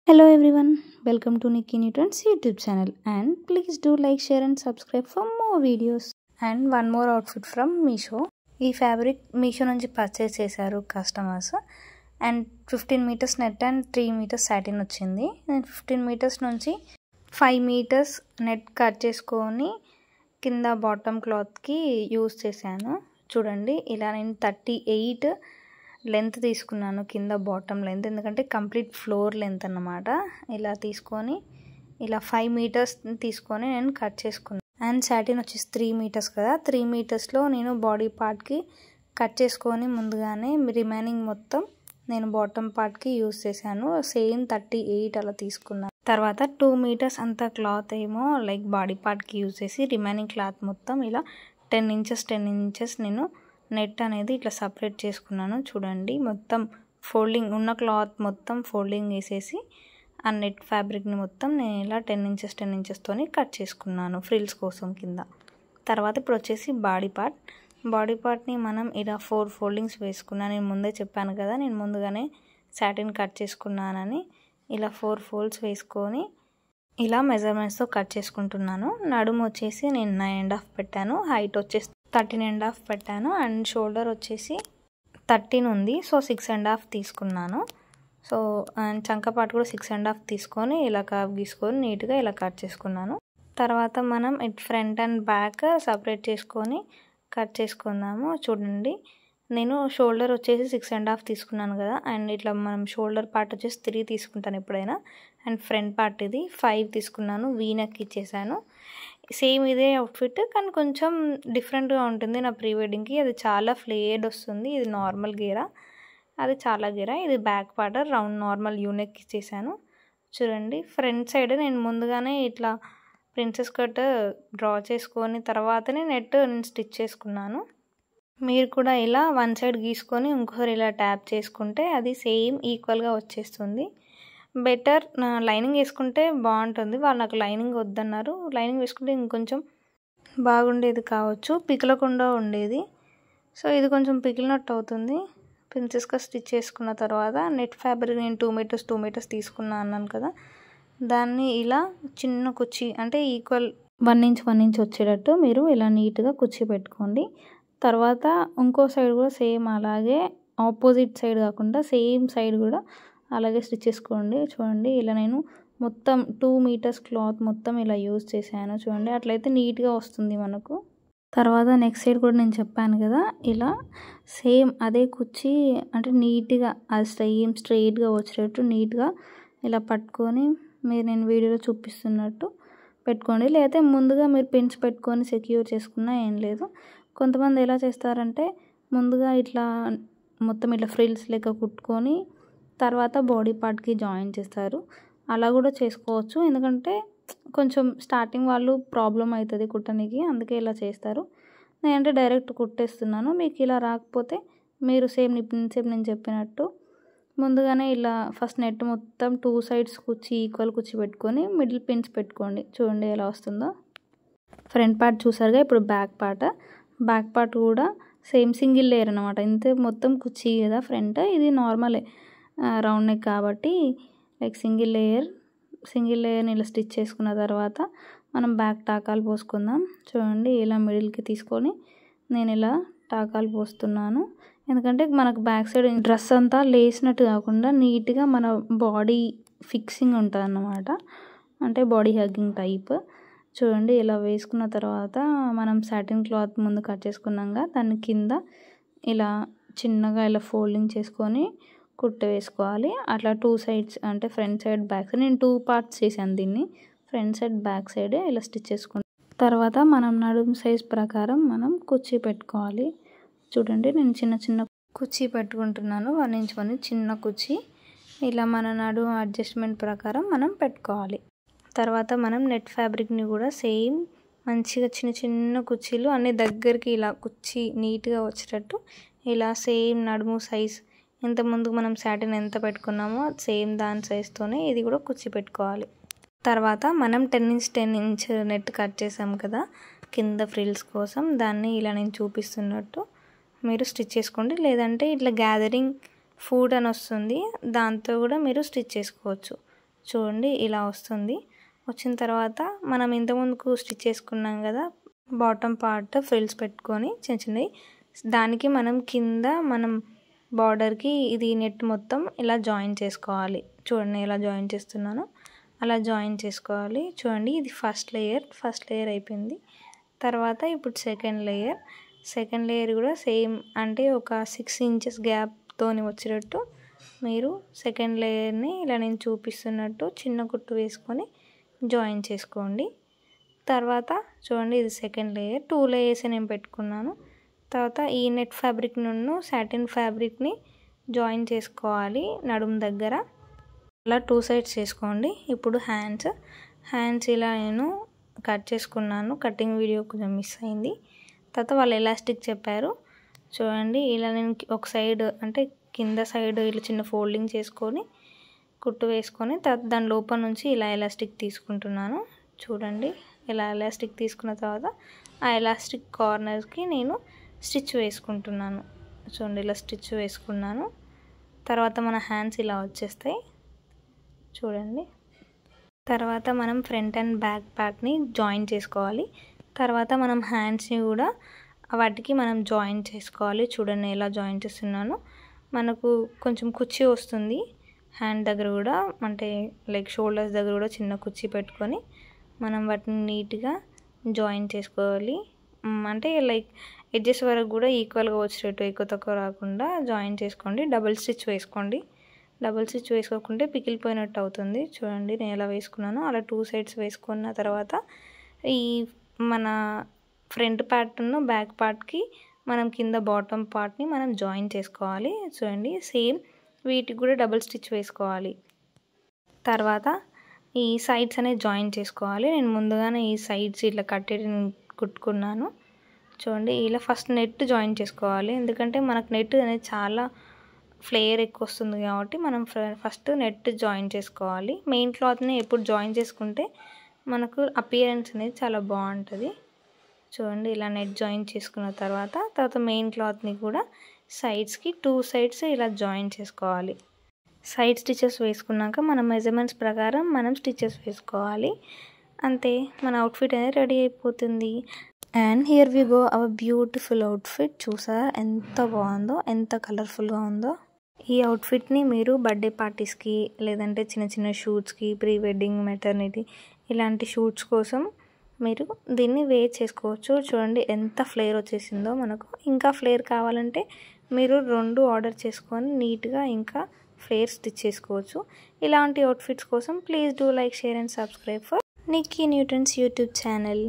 Hello everyone, welcome to Nikki Newton's YouTube channel and please do like, share and subscribe for more videos. And one more outfit from Meesho. ఈ fabric Meesho నుంచి purchase చేశారు customers and 15 metres net and 3 metres satin వచ్చింది. నేను 15 metres నుంచి 5 metres net cut చేసుకొని కింద bottom క్లాత్కి use చేశాను. చూడండి, ఇలా నేను 38 లెంత్ తీసుకున్నాను, కింద బాటమ్ లెంత్, ఎందుకంటే కంప్లీట్ ఫ్లోర్ లెంత్ అన్నమాట. ఇలా తీసుకొని ఇలా 5 మీటర్స్ తీసుకొని నేను కట్ చేసుకున్నాను. అండ్ సాటిన్ వచ్చేసి 3 మీటర్స్ కదా, 3 మీటర్స్లో నేను బాడీ పార్ట్కి కట్ చేసుకొని ముందుగానే రిమైనింగ్ మొత్తం నేను బాటమ్ పార్ట్కి యూజ్ చేశాను. సేమ్ 38 అలా తీసుకున్నాను. తర్వాత 2 మీటర్స్ అంత క్లాత్ ఏమో లైక్ బాడీ పార్ట్కి యూజ్ చేసి రిమైనింగ్ క్లాత్ మొత్తం ఇలా 10 ఇంచెస్ నేను నెట్ అనేది ఇట్లా సపరేట్ చేసుకున్నాను. చూడండి, మొత్తం ఫోల్డింగ్ ఉన్న క్లాత్ మొత్తం ఫోల్డింగ్ వేసేసి ఆ నెట్ ఫ్యాబ్రిక్ని మొత్తం నేను ఇలా 10 ఇంచెస్తోని కట్ చేసుకున్నాను ఫ్రిల్స్ కోసం కింద. తర్వాత ఇప్పుడు వచ్చేసి బాడీ పార్ట్ని మనం ఇలా 4 ఫోల్డింగ్స్ వేసుకున్నాను. నేను ముందే చెప్పాను కదా, నేను ముందుగానే సాటిన్ కట్ చేసుకున్నానని. ఇలా 4 ఫోల్డ్స్ వేసుకొని ఇలా మెజర్మెంట్స్తో కట్ చేసుకుంటున్నాను. నడుము వచ్చేసి నేను 9.5 పెట్టాను, హైట్ వచ్చేసి 13.5 పెట్టాను అండ్ షోల్డర్ వచ్చేసి 13 ఉంది, సో 6.5 తీసుకున్నాను. సో అండ్ చంకపాటు కూడా 6.5 తీసుకొని ఇలా కర్వ్ గీసుకొని నీట్గా ఇలా కట్ చేసుకున్నాను. తర్వాత మనం ఫ్రంట్ అండ్ బ్యాక్ సపరేట్ చేసుకొని కట్ చేసుకుందాము. చూడండి, నేను షోల్డర్ వచ్చేసి 6.5 తీసుకున్నాను కదా, అండ్ ఇట్లా మనం షోల్డర్ పార్ట్ వచ్చేసి 3 తీసుకుంటాను ఎప్పుడైనా, అండ్ ఫ్రంట్ పార్ట్ ఇది 5 తీసుకున్నాను. వీనెక్ ఇచ్చేసాను. సేమ్ ఇదే అవుట్ఫిట్ కానీ కొంచెం డిఫరెంట్గా ఉంటుంది నా ప్రీ వెడ్డింగ్కి. అది చాలా ఫ్లేడ్ వస్తుంది, ఇది నార్మల్ గేరా, అది చాలా గేరా. ఇది back part round normal U-neck ఇచ్చేసాను. చూడండి, ఫ్రంట్ సైడ్ నేను ముందుగానే ఇట్లా ప్రిన్సెస్ కట్ డ్రా చేసుకొని తర్వాతనే నెట్ నేను స్టిచ్ చేసుకున్నాను. మీరు కూడా ఇలా వన్ సైడ్ గీసుకొని ఇంకోసారి ఇలా ట్యాప్ చేసుకుంటే అది సేమ్ ఈక్వల్గా వచ్చేస్తుంది. బెటర్ లైనింగ్ వేసుకుంటే బాగుంటుంది. వాళ్ళు నాకు లైనింగ్ వద్దన్నారు, లైనింగ్ వేసుకుంటే ఇంకొంచెం బాగుండేది కావచ్చు, పికలకుండా ఉండేది. సో ఇది కొంచెం పికిలినట్టు అవుతుంది. ప్రిన్సెస్గా స్టిచ్ చేసుకున్న తర్వాత నెట్ ఫ్యాబ్రిక్ నేను 2 మీటర్స్ తీసుకున్నా అన్నాను కదా, దాన్ని ఇలా చిన్న కుర్చీ అంటే ఈక్వల్ 1 ఇంచ్ వచ్చేటట్టు మీరు ఇలా నీట్గా కుర్చీ పెట్టుకోండి. తర్వాత ఇంకో సైడ్ కూడా సేమ్ అలాగే ఆపోజిట్ సైడ్ కాకుండా సేమ్ సైడ్ కూడా అలాగే స్టిచ్ చేసుకోండి. చూడండి, ఇలా నేను మొత్తం 2 మీటర్స్ క్లాత్ మొత్తం ఇలా యూజ్ చేశాను. చూడండి, అట్లయితే నీట్గా వస్తుంది మనకు. తర్వాత నెక్స్ట్ సైడ్ కూడా నేను చెప్పాను కదా, ఇలా సేమ్ అదే కుర్చీ అంటే నీట్గా అది స్ట్రెయిట్గా వచ్చేటట్టు నీట్గా ఇలా పట్టుకొని నేను వీడియోలో చూపిస్తున్నట్టు పెట్టుకోండి. లేకపోతే ముందుగా మీరు పిన్స్ పెట్టుకొని సెక్యూర్ చేసుకున్నా ఏం లేదు. కొంతమంది ఎలా చేస్తారంటే ముందుగా ఇట్లా మొత్తం ఇట్లా ఫ్రిల్స్ లెక్క కుట్టుకొని తర్వాత బాడీ పార్ట్కి జాయిన్ చేస్తారు. అలా కూడా చేసుకోవచ్చు, ఎందుకంటే కొంచెం స్టార్టింగ్ వాళ్ళు ప్రాబ్లం అవుతుంది కుట్టడానికి, అందుకే ఇలా చేస్తారు. నేనంటే డైరెక్ట్ కుట్టేస్తున్నాను. మీకు ఇలా రాకపోతే మీరు సేమ్ నేను చెప్పినట్టు ముందుగానే ఇలా ఫస్ట్ నెట్ మొత్తం 2 సైడ్స్ ఈక్వల్ కుర్చీ పెట్టుకొని మిడిల్ పిన్స్ పెట్టుకోండి. చూడండి ఎలా వస్తుందో. ఫ్రంట్ పార్ట్ చూసారుగా, ఇప్పుడు బ్యాక్ పార్ట్ కూడా సేమ్ సింగిల్ లేయర్ అనమాట. ఇంతే మొత్తం కుర్చీ కదా ఫ్రంట్, ఇది నార్మలే రౌండ్ నెక్ కాబట్టి లైక్ సింగిల్ లేయర్ని ఇలా స్టిచ్ చేసుకున్న తర్వాత మనం బ్యాక్ టాకాలు పోసుకుందాం. చూడండి, ఇలా మిడిల్కి తీసుకొని నేను ఇలా టాకాలు పోస్తున్నాను. ఎందుకంటే మనకు బ్యాక్ సైడ్ డ్రెస్ అంతా లేసినట్టు కాకుండా నీట్గా మన బాడీ ఫిక్సింగ్ ఉంటుంది అన్నమాట, అంటే బాడీ హగ్గింగ్ టైప్. చూడండి, ఇలా వేసుకున్న తర్వాత మనం సాటిన్ క్లాత్ ముందు కట్ చేసుకున్నాక దాన్ని కింద ఇలా చిన్నగా ఇలా ఫోల్డింగ్ చేసుకొని కుట్ట వేసుకోవాలి. అట్లా 2 సైడ్స్ అంటే ఫ్రంట్ సైడ్ బ్యాక్ సైడ్ నేను 2 పార్ట్స్ చేశాను దీన్ని. ఫ్రంట్ సైడ్ బ్యాక్ సైడ్ ఇలా స్టిచ్ చేసుకుంటాం. తర్వాత మనం నడుము సైజ్ ప్రకారం మనం కుర్చీ పెట్టుకోవాలి. చూడండి, నేను చిన్న కుర్చీ పెట్టుకుంటున్నాను, 1 ఇంచ్ చిన్న కుర్చీ. ఇలా మన నడుము అడ్జస్ట్మెంట్ ప్రకారం మనం పెట్టుకోవాలి. తర్వాత మనం నెట్ ఫ్యాబ్రిక్ని కూడా సేమ్ మంచిగా చిన్న కుర్చీలు అన్ని దగ్గరికి ఇలా కుర్చీ నీట్గా వచ్చేటట్టు ఇలా సేమ్ నడుము సైజ్ ఇంతకుముందు మనం సాటిన్ ఎంత పెట్టుకున్నామో సేమ్ దాని సైజ్తోనే ఇది కూడా కుర్చీ పెట్టుకోవాలి. తర్వాత మనం 10 ఇంచ్ నెట్ కట్ చేసాం కదా కింద ఫ్రిల్స్ కోసం, దాన్ని ఇలా నేను చూపిస్తున్నట్టు మీరు స్టిచ్ చేసుకోండి. లేదంటే ఇట్లా గ్యాదరింగ్ ఫుడ్ అని వస్తుంది, దాంతో కూడా మీరు స్టిచ్ చేసుకోవచ్చు. చూడండి ఇలా వస్తుంది. వచ్చిన తర్వాత మనం ఇంతకుముందుకు స్టిచ్ చేసుకున్నాం కదా బాటమ్ పార్ట్ ఫ్రిల్స్ పెట్టుకొని చిన్న చిన్నవి, దానికి మనం కింద మనం బార్డర్కి ఇది నెట్ మొత్తం ఇలా జాయిన్ చేసుకోవాలి. చూడండి ఎలా జాయిన్ చేస్తున్నాను, అలా జాయిన్ చేసుకోవాలి. చూడండి ఇది ఫస్ట్ లేయర్ అయిపోయింది. తర్వాత ఇప్పుడు సెకండ్ లేయర్ కూడా సేమ్, అంటే ఒక 6 ఇంచెస్ గ్యాప్తోని వచ్చేటట్టు మీరు సెకండ్ లేయర్ని ఇలా నేను చూపిస్తున్నట్టు చిన్న కుట్టు వేసుకొని జాయిన్ చేసుకోండి. తర్వాత చూడండి ఇది సెకండ్ లేయర్, 2 లేయర్స్ నేను పెట్టుకున్నాను. తర్వాత ఈ నెట్ ఫ్యాబ్రిక్ నుండి సాటిన్ ఫ్యాబ్రిక్ని జాయిన్ చేసుకోవాలి నడుము దగ్గర, అలా 2 సైడ్స్ చేసుకోండి. ఇప్పుడు హ్యాండ్స్ ఇలా నేను కట్ చేసుకున్నాను, కటింగ్ వీడియో కొంచెం మిస్ అయింది. తర్వాత వాళ్ళు ఎలాస్టిక్ చెప్పారు. చూడండి ఇలా నేను ఒక సైడ్ అంటే కింద సైడ్ ఇలా చిన్న ఫోల్డింగ్ చేసుకొని కుట్టు వేసుకొని తర్వాత దాని లోపల నుంచి ఇలా ఎలాస్టిక్ తీసుకుంటున్నాను. చూడండి ఇలా ఎలాస్టిక్ తీసుకున్న తర్వాత ఆ ఎలాస్టిక్ కార్నర్కి నేను స్టిచ్ వేసుకుంటున్నాను. చూడండి ఇలా స్టిచ్ వేసుకున్నాను. తర్వాత మన హ్యాండ్స్ ఇలా వచ్చేస్తాయి చూడండి. తర్వాత మనం ఫ్రంట్ అండ్ బ్యాక్ పార్ట్ని జాయిన్ చేసుకోవాలి. తర్వాత మనం హ్యాండ్స్ని కూడా వాటికి మనం జాయిన్ చేసుకోవాలి. చూడండి ఎలా జాయిన్ చేస్తున్నాను. మనకు కొంచెం కుర్చీ వస్తుంది హ్యాండ్ దగ్గర కూడా, అంటే లైక్ షోల్డర్స్ దగ్గర కూడా చిన్న కుర్చీ పెట్టుకొని మనం వాటిని నీట్గా జాయిన్ చేసుకోవాలి. అంటే లైక్ ఎడ్జెస్ వరకు కూడా ఈక్వల్గా వచ్చేటట్టు ఎక్కువ తక్కువ రాకుండా జాయిన్ చేసుకోండి. డబుల్ స్టిచ్ వేసుకోండి. డబుల్ స్టిచ్ వేసుకోకుంటే పిగిలిపోయినట్టు అవుతుంది. చూడండి నేను ఎలా వేసుకున్నానో అలా 2 సైడ్స్ వేసుకున్న తర్వాత ఈ మన ఫ్రంట్ పార్ట్ను బ్యాక్ పార్ట్కి మనం కింద బాటమ్ పార్ట్ని మనం జాయిన్ చేసుకోవాలి. చూడండి సేమ్ వీటికి కూడా డబుల్ స్టిచ్ వేసుకోవాలి. తర్వాత ఈ సైడ్స్ అనేది జాయిన్ చేసుకోవాలి. నేను ముందుగానే ఈ సైడ్స్ ఇట్లా కట్టేది కుట్టుకున్నాను. చూడండి ఇలా ఫస్ట్ నెట్ జాయిన్ చేసుకోవాలి, ఎందుకంటే మనకు నెట్ అనేది చాలా ఫ్లేయర్ ఎక్కువ వస్తుంది కాబట్టి మనం ఫస్ట్ నెట్ జాయిన్ చేసుకోవాలి. మెయిన్ క్లాత్ని ఎప్పుడు జాయిన్ చేసుకుంటే మనకు అపియరెన్స్ అనేది చాలా బాగుంటుంది. చూడండి ఇలా నెట్ జాయిన్ చేసుకున్న తర్వాత మెయిన్ క్లాత్ని కూడా సైడ్స్కి 2 సైడ్స్ ఇలా జాయిన్ చేసుకోవాలి. సైడ్ స్టిచెస్ వేసుకున్నాక మన మెజర్మెంట్స్ ప్రకారం మనం స్టిచెస్ వేసుకోవాలి. అంతే, మన అవుట్ఫిట్ అనేది రెడీ అయిపోతుంది. And here we go our beautiful outfit. చూసారా ఎంత బాగుందో, ఎంత కలర్ఫుల్గా ఉందో. ఈ అవుట్ఫిట్ని మీరు బర్త్డే పార్టీస్కి లేదంటే చిన్న చిన్న షూట్స్కి, ప్రీ వెడ్డింగ్, మెటర్నిటీ ఇలాంటి షూట్స్ కోసం మీరు దీన్ని వేర్ చేసుకోవచ్చు. చూడండి ఎంత ఫ్లేర్ వచ్చేసిందో మనకు. ఇంకా ఫ్లేర్ కావాలంటే మీరు 2 ఆర్డర్ చేసుకొని నీట్గా ఇంకా ఫ్లేర్ స్టిచ్ చేసుకోవచ్చు. ఇలాంటి అవుట్ఫిట్స్ కోసం please do like, share and subscribe for Nikki Newton's YouTube channel.